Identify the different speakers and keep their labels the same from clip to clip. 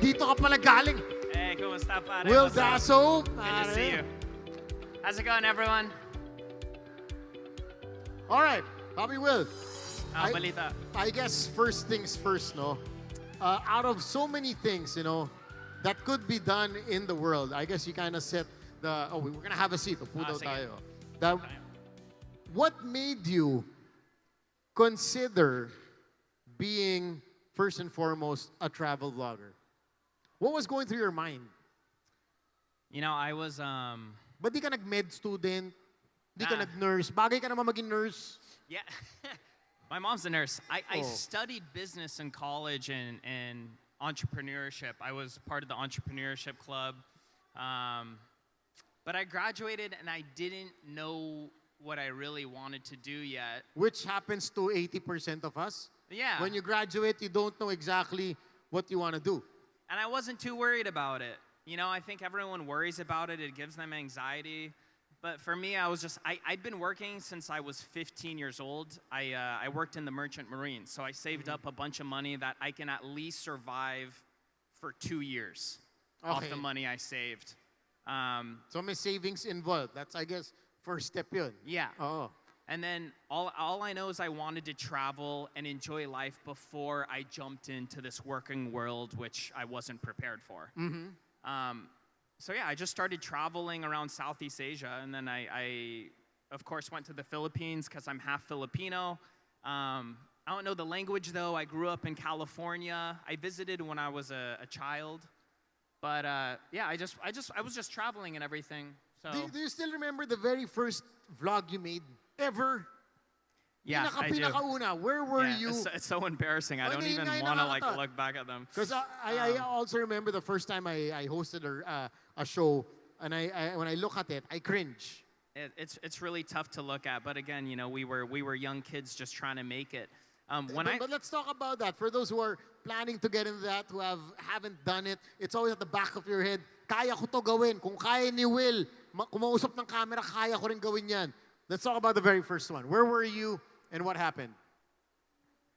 Speaker 1: dito ka pala galing.
Speaker 2: Hey, kumusta pare?
Speaker 1: Wil
Speaker 2: What's up?
Speaker 1: Dasovich.
Speaker 2: Good to see you. How's it going, everyone?
Speaker 1: All right, Bobby Will.
Speaker 2: Balita.
Speaker 1: I guess first things first, no? Out of so many things, that could be done in the world, I guess you kind of set the, we're going to have a seat. Upo daw
Speaker 2: sige.
Speaker 1: tayo. What made you consider being, first and foremost, a travel vlogger? What was going through your mind?
Speaker 2: I was,
Speaker 1: Ba't di ka nag-med student? Di ka
Speaker 2: Nah.
Speaker 1: nag-nurse? Bagay ka naman maging nurse.
Speaker 2: yeah. My mom's a nurse. I
Speaker 1: Oh.
Speaker 2: studied business in college and entrepreneurship. I was part of the entrepreneurship club. But I graduated and I didn't know what I really wanted to do yet.
Speaker 1: Which happens to 80% of us.
Speaker 2: Yeah.
Speaker 1: When you graduate, you don't know exactly what you want to do.
Speaker 2: And I wasn't too worried about it. I think everyone worries about it. It gives them anxiety. But for me, I'd been working since I was 15 years old. I worked in the Merchant Marine. So I saved up a bunch of money that I can at least survive for 2 years off
Speaker 1: Okay.
Speaker 2: the money I saved.
Speaker 1: So may savings involved. That's, I guess, first step yun.
Speaker 2: Yeah.
Speaker 1: Oh.
Speaker 2: And then all I know is I wanted to travel and enjoy life before I jumped into this working world, which I wasn't prepared for. So yeah, I just started traveling around Southeast Asia, and then I of course, went to the Philippines because I'm half Filipino. I don't know the language though. I grew up in California. I visited when I was a child, but yeah, I was just traveling and everything. So
Speaker 1: Do you still remember the very first vlog you made ever?
Speaker 2: yeah, I do.
Speaker 1: Pinakauna. Where were
Speaker 2: Yeah,
Speaker 1: you?
Speaker 2: it's so embarrassing. I
Speaker 1: Oh,
Speaker 2: don't
Speaker 1: yun
Speaker 2: even
Speaker 1: nga yung
Speaker 2: want to like
Speaker 1: nakakatawa.
Speaker 2: look back at them.
Speaker 1: Because I also remember the first time I hosted a show, and when I look at it, I cringe.
Speaker 2: It's really tough to look at, but again, we were young kids just trying to make it.
Speaker 1: But let's talk about that. For those who are planning to get into that, who haven't done it, it's always at the back of your head. Kaya ko to gawin. Kung kaya ni Will, kumausap ng camera, kaya ko rin gawin yan. Let's talk about the very first one. Where were you and what happened?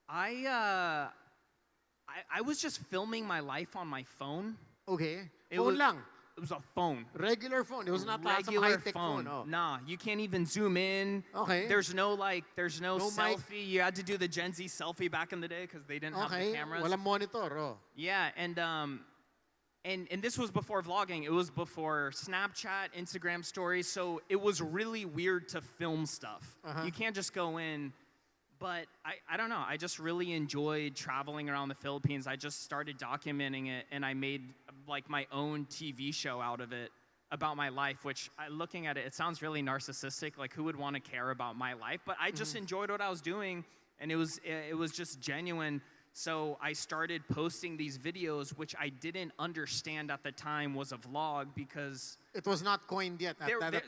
Speaker 2: I was just filming my life on my phone.
Speaker 1: Okay.
Speaker 2: It
Speaker 1: Phone
Speaker 2: was-
Speaker 1: lang.
Speaker 2: It was a phone.
Speaker 1: Regular phone. It was not some
Speaker 2: Regular
Speaker 1: high-tech
Speaker 2: phone.
Speaker 1: phone. Oh.
Speaker 2: Nah, you can't even zoom in.
Speaker 1: Okay.
Speaker 2: There's no
Speaker 1: No mic.
Speaker 2: selfie. You had to do the Gen Z selfie back in the day because they didn't have
Speaker 1: Okay.
Speaker 2: the cameras.
Speaker 1: Walang monitor. Oh.
Speaker 2: Yeah, and this was before vlogging. It was before Snapchat, Instagram stories. So it was really weird to film stuff. You can't just go in. But I don't know. I just really enjoyed traveling around the Philippines. I just started documenting it, and I made like my own TV show out of it about my life, which looking at it, it sounds really narcissistic. Like, who would want to care about my life? But I just enjoyed what I was doing, and it was just genuine. So I started posting these videos, which I didn't understand at the time was a vlog because
Speaker 1: It was not coined yet.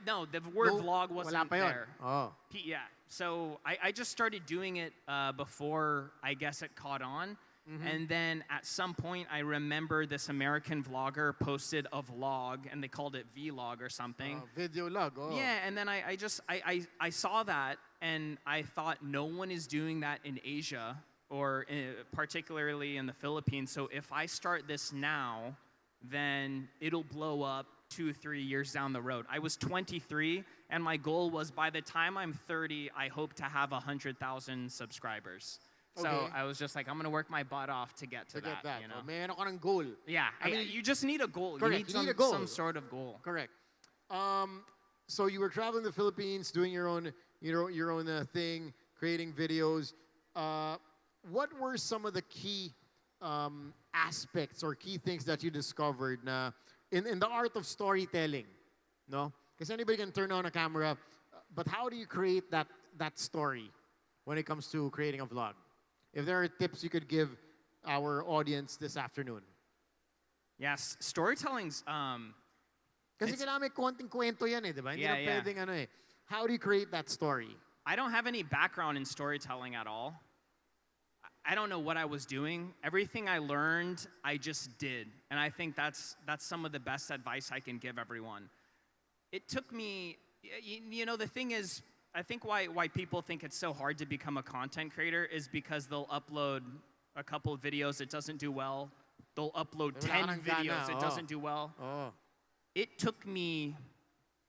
Speaker 2: no, the word vlog
Speaker 1: wala
Speaker 2: wasn't
Speaker 1: pa yun.
Speaker 2: there.
Speaker 1: Oh.
Speaker 2: Yeah, so I just started doing it before I guess it caught on. And then at some point, I remember this American vlogger posted a vlog, and they called it vlog or something.
Speaker 1: Video log. Oh.
Speaker 2: Yeah, and then I saw that, and I thought no one is doing that in Asia, or particularly in the Philippines. So if I start this now, then it'll blow up 2-3 years down the road. I was 23, and my goal was by the time I'm 30, I hope to have 100,000 subscribers. So
Speaker 1: Okay.
Speaker 2: I was just like, I'm gonna work my butt off to get to that. You know?
Speaker 1: Oh, meron ka ng goal.
Speaker 2: Yeah, I mean, you just need a goal.
Speaker 1: Correct,
Speaker 2: You need
Speaker 1: a goal.
Speaker 2: some sort of goal.
Speaker 1: Correct. So you were traveling the Philippines, doing your own thing, creating videos. What were some of the key aspects or key things that you discovered na in the art of storytelling? No? Because anybody can turn on a camera, but how do you create that story when it comes to creating a vlog? If there are tips you could give our audience this afternoon.
Speaker 2: Yes, storytelling's
Speaker 1: Kasi kailangan may konting kwento yan di ba? Hindi na pwedeng How do you create that story?
Speaker 2: I don't have any background in storytelling at all. I don't know what I was doing. Everything I learned, I just did. And I think that's some of the best advice I can give everyone. It took me, the thing is, I think why people think it's so hard to become a content creator is because they'll upload a couple of videos, it doesn't do well, they'll upload
Speaker 1: Wala ka
Speaker 2: 10
Speaker 1: ng gana,
Speaker 2: videos. It
Speaker 1: oo.
Speaker 2: doesn't do well.
Speaker 1: Oh.
Speaker 2: It took me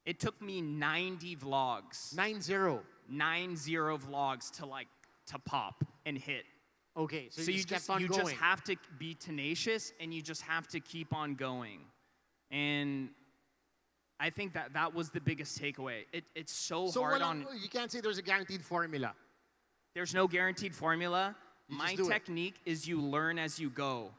Speaker 2: 90 vlogs.
Speaker 1: 9-0.
Speaker 2: 90 vlogs to pop and hit.
Speaker 1: Okay, so,
Speaker 2: So
Speaker 1: you just kept on
Speaker 2: you
Speaker 1: going.
Speaker 2: just have to be tenacious, and you just have to keep on going. And I think that was the biggest takeaway. It's so hard on.
Speaker 1: You can't say there's a guaranteed formula.
Speaker 2: There's no guaranteed formula.
Speaker 1: You
Speaker 2: My
Speaker 1: just do it.
Speaker 2: technique is you learn as you go.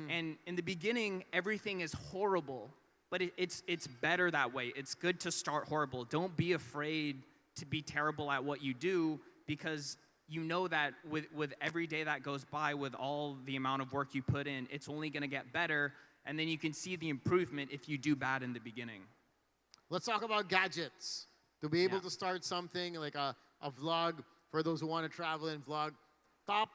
Speaker 2: And in the beginning, everything is horrible, but it's better that way. It's good to start horrible. Don't be afraid to be terrible at what you do, because you know that with every day that goes by, with all the amount of work you put in, it's only going to get better, and then you can see the improvement if you do bad in the beginning.
Speaker 1: Let's talk about gadgets. To be able
Speaker 2: Yeah.
Speaker 1: to start something like a vlog, for those who want to travel and vlog, top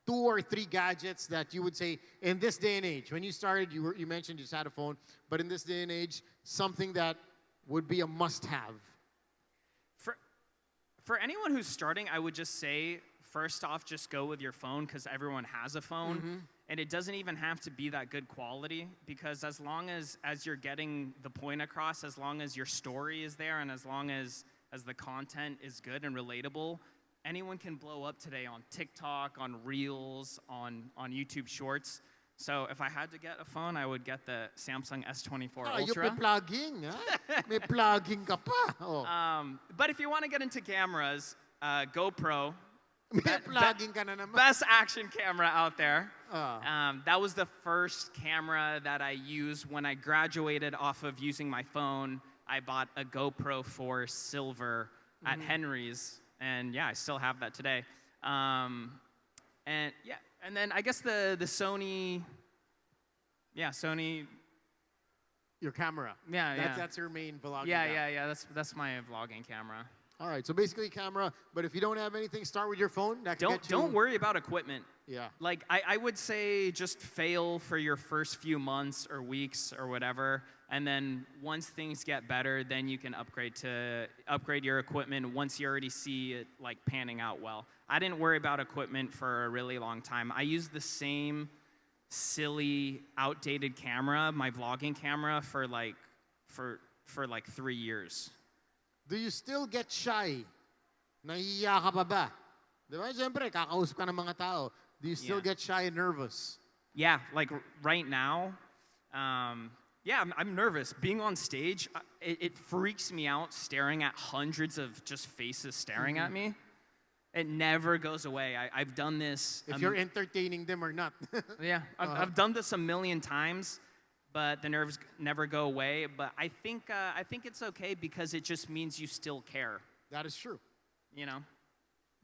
Speaker 1: 2 or 3 gadgets that you would say in this day and age. When you started, you mentioned you just had a phone, but in this day and age, something that would be a must-have.
Speaker 2: For anyone who's starting, I would just say, first off, just go with your phone, because everyone has a phone. And it doesn't even have to be that good quality, because as long as you're getting the point across, as long as your story is there, and as long as the content is good and relatable, anyone can blow up today on TikTok, on Reels, on YouTube Shorts. So if I had to get a phone, I would get the Samsung S24
Speaker 1: Ah, you
Speaker 2: Ultra.
Speaker 1: may plugging, ha? May plugging ka pa. Oh.
Speaker 2: But if you want to get into cameras, GoPro,
Speaker 1: May plugging ka na naman.
Speaker 2: best action camera out there.
Speaker 1: Ah.
Speaker 2: That was the first camera that I used when I graduated off of using my phone. I bought a GoPro 4 Silver at Henry's, and yeah, I still have that today. And yeah, and then I guess the Sony, Sony.
Speaker 1: Your camera.
Speaker 2: Yeah,
Speaker 1: That's your main vlogging.
Speaker 2: Yeah. That's my vlogging camera.
Speaker 1: All right, so basically camera, but if you don't have anything, start with your phone. That can get you.
Speaker 2: Don't worry about equipment.
Speaker 1: Yeah.
Speaker 2: Like, I would say just fail for your first few months or weeks or whatever, and then once things get better, then you can upgrade your equipment once you already see it like panning out well. I didn't worry about equipment for a really long time. I used the same silly, outdated camera, my vlogging camera, for like 3 years.
Speaker 1: Do you still get shy? Nahihiya ka pa ba? Di ba? Siyempre, kakausap ka ng mga tao. Do you still
Speaker 2: Yeah.
Speaker 1: get shy and nervous?
Speaker 2: Yeah, like right now, I'm nervous. Being on stage, it freaks me out staring at hundreds of just faces staring at me. It never goes away. I've done this.
Speaker 1: If you're entertaining them or not.
Speaker 2: Yeah, I've done this a million times, but the nerves never go away. But I think it's okay, because it just means you still care.
Speaker 1: That is true.
Speaker 2: You know?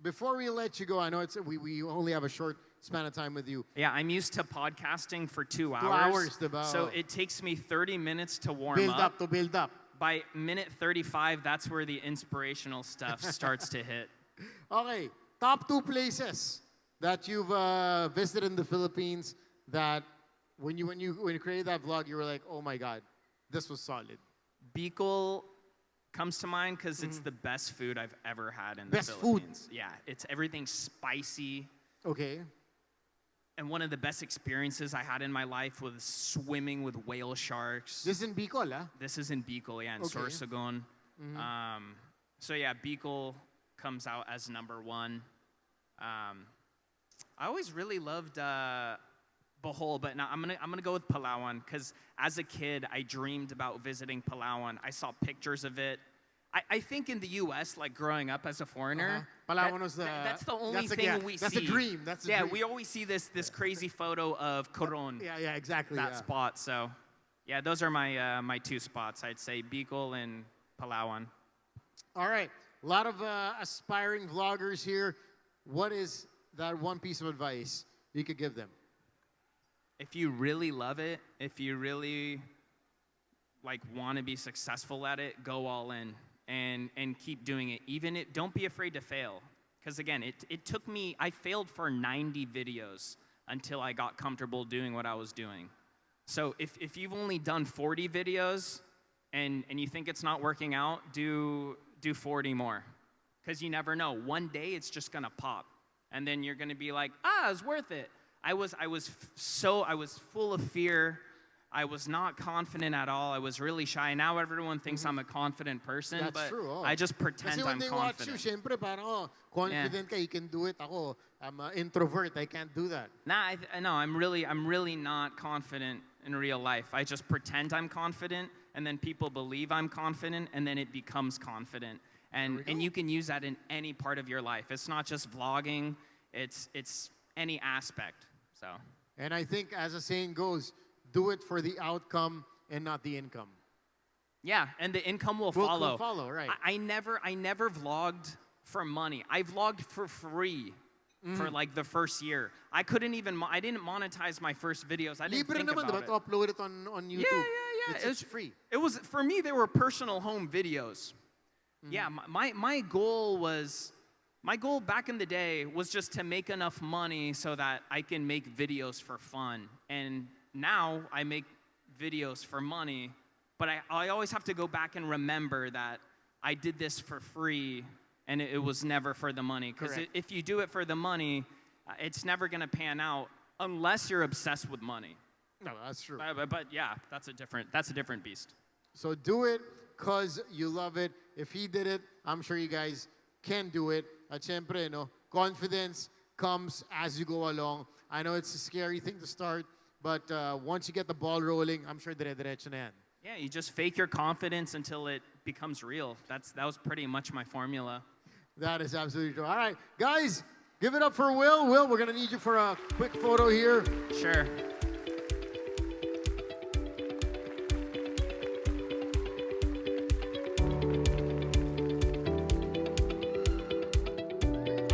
Speaker 1: Before we let you go, I know we only have a short span of time with you.
Speaker 2: Yeah, I'm used to podcasting for 2 hours.
Speaker 1: 2 hours, diba?
Speaker 2: So it takes me 30 minutes to warm
Speaker 1: Build
Speaker 2: up.
Speaker 1: up to build up.
Speaker 2: By minute 35, that's where the inspirational stuff starts to hit.
Speaker 1: Okay, top 2 places that you've visited in the Philippines that when you created that vlog, you were like, oh my God, this was solid.
Speaker 2: Bicol comes to mind because it's the best food I've ever had in the
Speaker 1: Best food?
Speaker 2: Philippines. Yeah, it's everything spicy.
Speaker 1: Okay.
Speaker 2: And one of the best experiences I had in my life was swimming with whale sharks.
Speaker 1: This is in Bicol, ah?
Speaker 2: This is in Bicol, yeah, in
Speaker 1: Okay.
Speaker 2: Sorsogon. So yeah, Bicol comes out as number 1. I always really loved Bohol, but now I'm gonna go with Palawan, because as a kid I dreamed about visiting Palawan. I saw pictures of it. I think in the U.S., like growing up as a foreigner,
Speaker 1: Palawan was
Speaker 2: that's the only thing we see.
Speaker 1: That's a dream. That's a dream.
Speaker 2: we always see this crazy photo of Coron,
Speaker 1: Yeah, exactly.
Speaker 2: that
Speaker 1: yeah.
Speaker 2: spot. So, yeah, those are my my 2 spots. I'd say Bicol and Palawan.
Speaker 1: All right. A lot of aspiring vloggers here. What is that one piece of advice you could give them?
Speaker 2: If you really love it, if you really like want to be successful at it, go all in and keep doing it. Don't be afraid to fail. Because again, it took me, I failed for 90 videos until I got comfortable doing what I was doing. So if you've only done 40 videos and you think it's not working out, do 40 more. Because you never know. One day it's just gonna pop. And then you're gonna be like, it's worth it. I was full of fear. I was not confident at all. I was really shy. Now everyone thinks I'm a confident person,
Speaker 1: That's
Speaker 2: but
Speaker 1: true.
Speaker 2: I just pretend
Speaker 1: Kasi when
Speaker 2: I'm
Speaker 1: they watch you,
Speaker 2: confident.
Speaker 1: syempre parang, confident ka, you can do it. Ako, I'm an introvert, I can't do that.
Speaker 2: Nah, no, I'm really not confident in real life. I just pretend I'm confident, and then people believe I'm confident, and then it becomes confident. And you can use that in any part of your life. It's not just vlogging. It's any aspect. So.
Speaker 1: And I think, as the saying goes, do it for the outcome and not the income.
Speaker 2: Yeah, and the income will follow.
Speaker 1: Will follow, right?
Speaker 2: I never vlogged for money. I vlogged for free for like the first year. I didn't monetize my first videos. I didn't think about it.
Speaker 1: To upload it on YouTube.
Speaker 2: Yeah.
Speaker 1: It's free.
Speaker 2: It was, for me, they were personal home videos. Yeah, my goal back in the day was just to make enough money so that I can make videos for fun. And now I make videos for money, but I always have to go back and remember that I did this for free and it was never for the money. Because if you do it for the money, it's never going to pan out unless you're obsessed with money.
Speaker 1: No, that's true.
Speaker 2: But yeah, that's a different beast.
Speaker 1: So do it because you love it. If he did it, I'm sure you guys can do it. At syempre, confidence comes as you go along. I know it's a scary thing to start, but once you get the ball rolling, I'm sure dire-diretso na yan.
Speaker 2: Yeah, you just fake your confidence until it becomes real. That was pretty much my formula.
Speaker 1: That is absolutely true. All right, guys, give it up for Wil. Wil, we're going to need you for a quick photo here.
Speaker 2: Sure.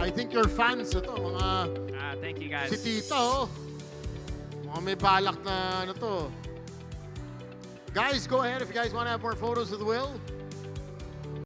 Speaker 1: I think your fans ito, mga
Speaker 2: Thank you guys.
Speaker 1: si Tito, mga may balak na to. Guys, go ahead if you guys want to have more photos with Wil.